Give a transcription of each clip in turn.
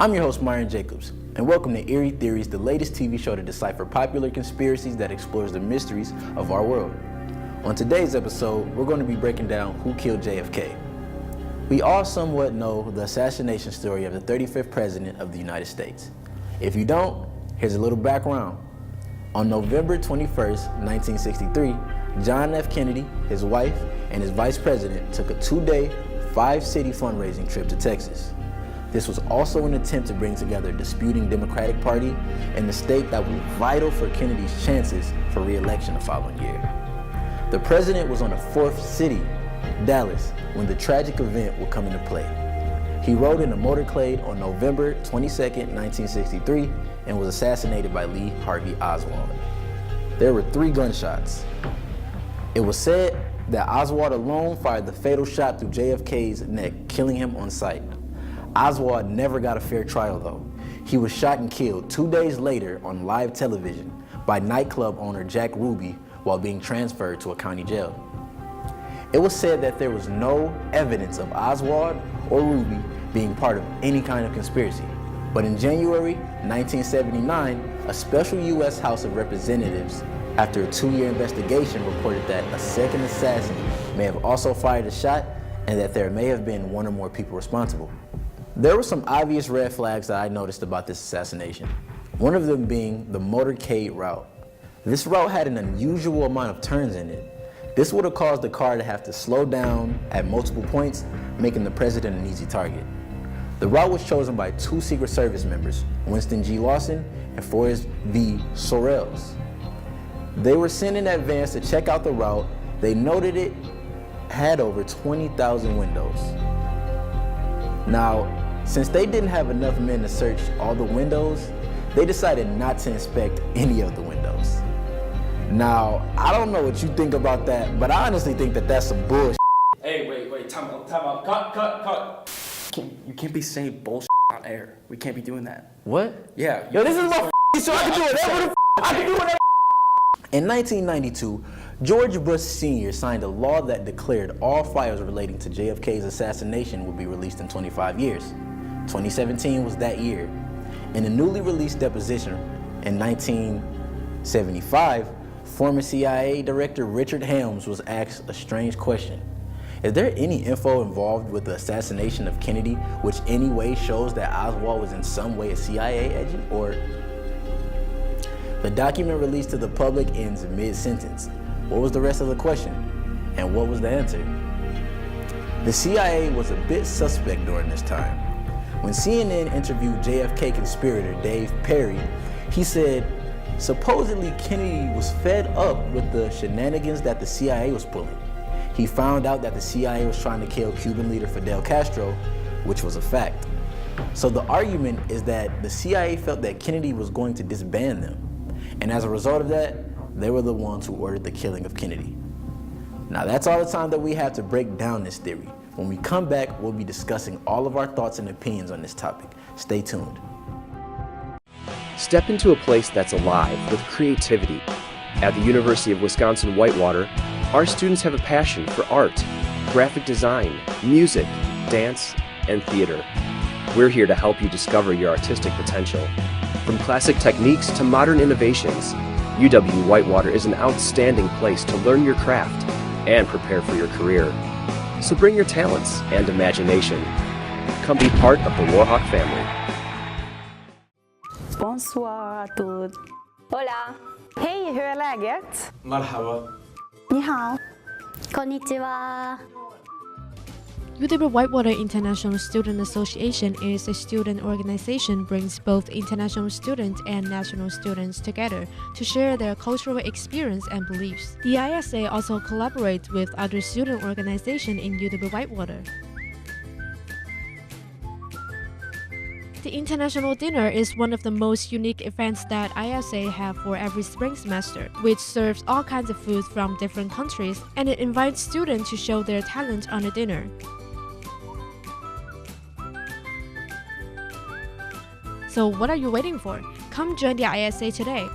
I'm your host, Myron Jacobs, and welcome to Eerie Theories, the latest TV show to decipher popular conspiracies that explores the mysteries of our world. On today's episode, we're going to be breaking down who killed JFK. We all somewhat know the assassination story of the 35th President of the United States. If you don't, here's a little background. On November 21st, 1963, John F. Kennedy, his wife, and his vice president took a 2-day, 5-city fundraising trip to Texas. This was also an attempt to bring together a disputing Democratic Party in the state that was vital for Kennedy's chances for re-election the following year. The president was on the 4th city, Dallas, when the tragic event would come into play. He rode in a motorcade on November 22nd, 1963, and was assassinated by Lee Harvey Oswald. There were 3 gunshots. It was said that Oswald alone fired the fatal shot through JFK's neck, killing him on sight. Oswald never got a fair trial though. He was shot and killed 2 days later on live television by nightclub owner Jack Ruby while being transferred to a county jail. It was said that there was no evidence of Oswald or Ruby being part of any kind of conspiracy. But in January 1979, a special U.S. House of Representatives, after a 2-year investigation, reported that a second assassin may have also fired a shot and that there may have been 1 or more people responsible. There were some obvious red flags that I noticed about this assassination. One of them being the motorcade route. This route had an unusual amount of turns in it. This would have caused the car to have to slow down at multiple points, making the president an easy target. The route was chosen by 2 Secret Service members, Winston G. Lawson and Forrest V. Sorrells. They were sent in advance to check out the route. They noted it had over 20,000 windows. Now, since they didn't have enough men to search all the windows, they decided not to inspect any of the windows. Now, I don't know what you think about that, but I honestly think that that's some bullshit. Hey, wait, time out. Cut. You can't be saying bullshit on air. We can't be doing that. What? Yeah. Yo, this is my show. I can do whatever I can do whatever. In 1992, George Bush Sr. signed a law that declared all files relating to JFK's assassination would be released in 25 years. 2017 was that year. In a newly released deposition in 1975, former CIA Director Richard Helms was asked a strange question. Is there any info involved with the assassination of Kennedy which any way shows that Oswald was in some way a CIA agent, or? The document released to the public ends mid-sentence. What was the rest of the question? And what was the answer? The CIA was a bit suspect during this time. When CNN interviewed JFK conspirator Dave Perry, he said, supposedly Kennedy was fed up with the shenanigans that the CIA was pulling. He found out that the CIA was trying to kill Cuban leader Fidel Castro, which was a fact. So the argument is that the CIA felt that Kennedy was going to disband them. And as a result of that, they were the ones who ordered the killing of Kennedy. Now that's all the time that we have to break down this theory. When we come back, we'll be discussing all of our thoughts and opinions on this topic. Stay tuned. Step into a place that's alive with creativity. At the University of Wisconsin-Whitewater, our students have a passion for art, graphic design, music, dance, and theater. We're here to help you discover your artistic potential. From classic techniques to modern innovations, UW-Whitewater is an outstanding place to learn your craft and prepare for your career. So bring your talents and imagination. Come be part of the Warhawk family. Bonsoir à tous. Hola. Hej, hur är läget? Marhaba. Ni hao. Konnichiwa. UW-Whitewater International Student Association is a student organization brings both international students and national students together to share their cultural experience and beliefs. The ISA also collaborates with other student organizations in UW-Whitewater. The International Dinner is one of the most unique events that ISA have for every spring semester, which serves all kinds of food from different countries, and it invites students to show their talent on the dinner. So what are you waiting for? Come join the ISA today.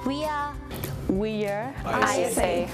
We are ISA.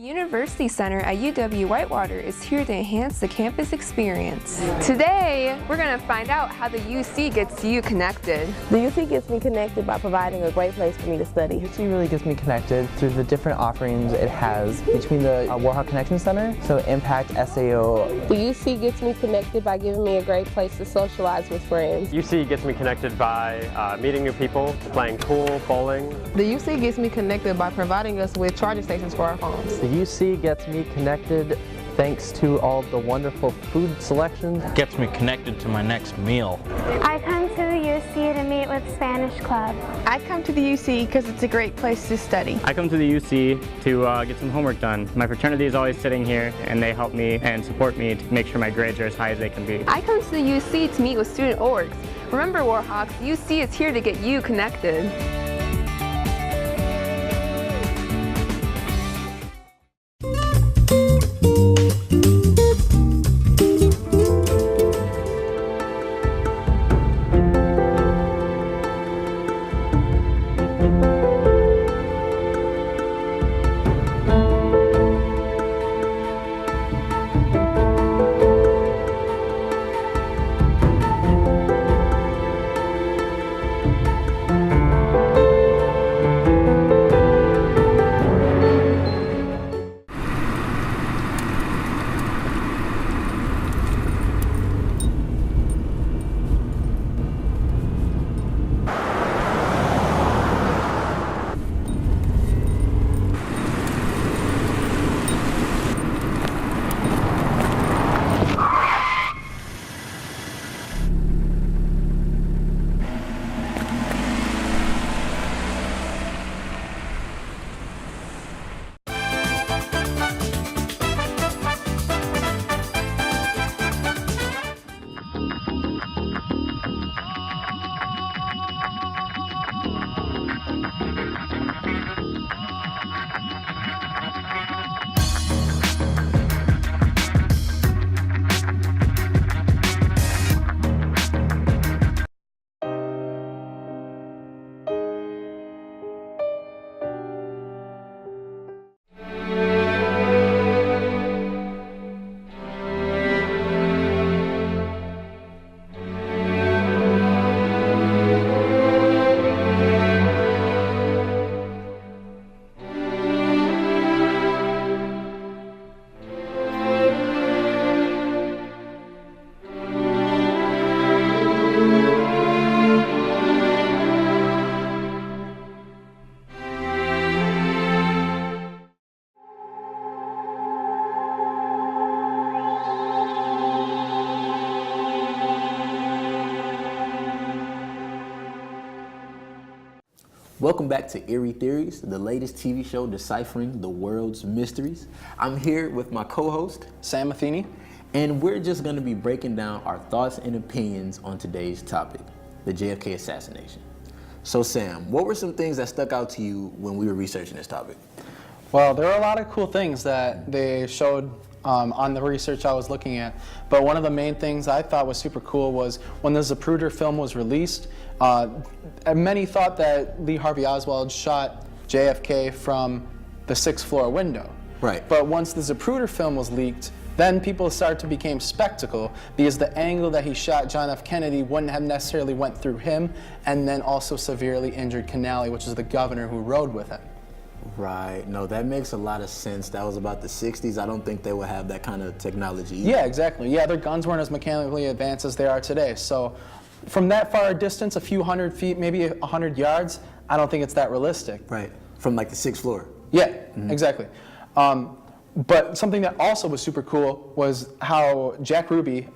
The University Center at UW-Whitewater is here to enhance the campus experience. Today, we're going to find out how the UC gets you connected. The UC gets me connected by providing a great place for me to study. UC really gets me connected through the different offerings it has between the Warhawk Connection Center, so Impact, SAO. The UC gets me connected by giving me a great place to socialize with friends. UC gets me connected by meeting new people, playing pool, bowling. The UC gets me connected by providing us with charging stations for our phones. The UC gets me connected thanks to all the wonderful food selections. Gets me connected to my next meal. I come to the UC to meet with Spanish Club. I come to the UC because it's a great place to study. I come to the UC to get some homework done. My fraternity is always sitting here and they help me and support me to make sure my grades are as high as they can be. I come to the UC to meet with student orgs. Remember, Warhawks, UC is here to get you connected. Welcome back to Eerie Theories, the latest TV show deciphering the world's mysteries. I'm here with my co-host, Sam Matheny, and we're just going to be breaking down our thoughts and opinions on today's topic, the JFK assassination. So Sam, what were some things that stuck out to you when we were researching this topic? Well, there are a lot of cool things that they showed on the research I was looking at, but one of the main things I thought was super cool was when the Zapruder film was released, many thought that Lee Harvey Oswald shot JFK from the 6th floor window. Right. But once the Zapruder film was leaked, then people started to become skeptical because the angle that he shot John F. Kennedy wouldn't have necessarily went through him and then also severely injured Kennelly, which is the governor who rode with him. Right. No, that makes a lot of sense. That was about the 60s. I don't think they would have that kind of technology either. Yeah, exactly. Yeah, their guns weren't as mechanically advanced as they are today. So from that far a distance, a few hundred feet, maybe 100 yards, I don't think it's that realistic. Right. From like the 6th floor. Yeah, exactly. But something that also was super cool was how Jack Ruby,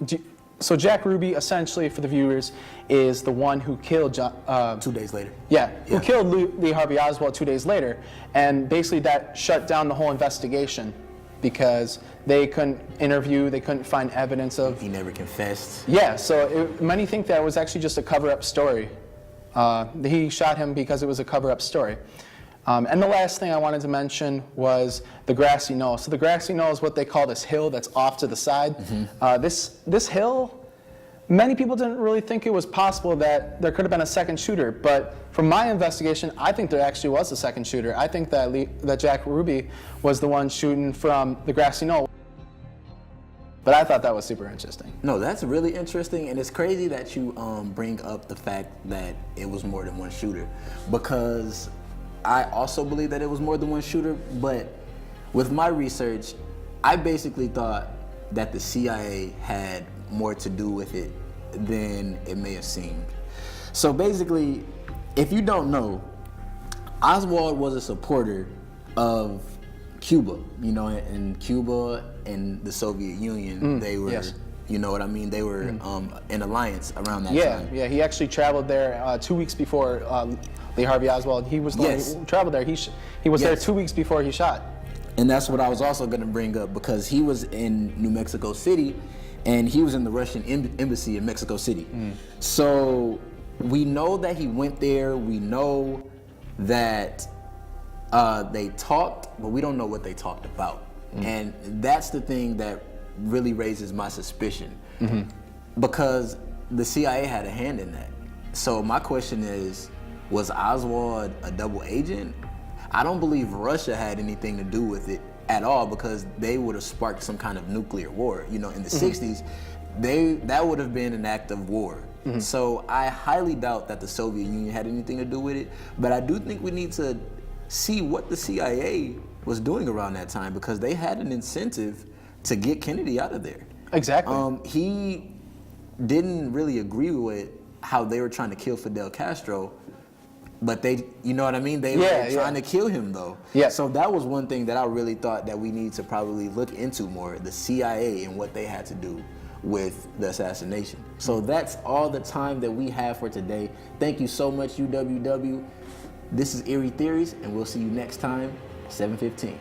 so Jack Ruby essentially, for the viewers, is the one who killed John, 2 days later. Yeah, who killed Lee Harvey Oswald 2 days later. And basically that shut down the whole investigation because they couldn't interview, they couldn't find evidence of... He never confessed. Yeah, so many think that it was actually just a cover-up story. He shot him because it was a cover-up story. And the last thing I wanted to mention was the grassy knoll. So the grassy knoll is what they call this hill that's off to the side. This hill, many people didn't really think it was possible that there could have been a second shooter, but from my investigation, I think there actually was a second shooter. I think that Jack Ruby was the one shooting from the grassy knoll. But I thought that was super interesting. No, that's really interesting, and it's crazy that you bring up the fact that it was more than one shooter, because I also believe that it was more than one shooter, but with my research, I basically thought that the CIA had more to do with it than it may have seemed. So basically, if you don't know, Oswald was a supporter of Cuba, you know, and Cuba and the Soviet Union, they were, yes. you know what I mean, they were in alliance around that time. Yeah, he actually traveled there 2 weeks before Lee Harvey Oswald. He was the one who traveled there. He was there 2 weeks before he shot. And that's what I was also going to bring up, because he was in New Mexico City, and he was in the Russian embassy in Mexico City. So we know that he went there. We know that they talked, but we don't know what they talked about. And that's the thing that really raises my suspicion, because the CIA had a hand in that. So my question is, was Oswald a double agent? I don't believe Russia had anything to do with it at all, because they would have sparked some kind of nuclear war. You know, in the 60s, that would have been an act of war. So I highly doubt that the Soviet Union had anything to do with it, but I do think we need to see what the CIA was doing around that time, because they had an incentive to get Kennedy out of there. Exactly. He didn't really agree with how they were trying to kill Fidel Castro, but they, you know what I mean? They were trying to kill him though. Yeah. So that was one thing that I really thought that we need to probably look into more, the CIA and what they had to do with the assassination. So that's all the time that we have for today. Thank you so much, UWW. This is Eerie Theories, and we'll see you next time, 7:15.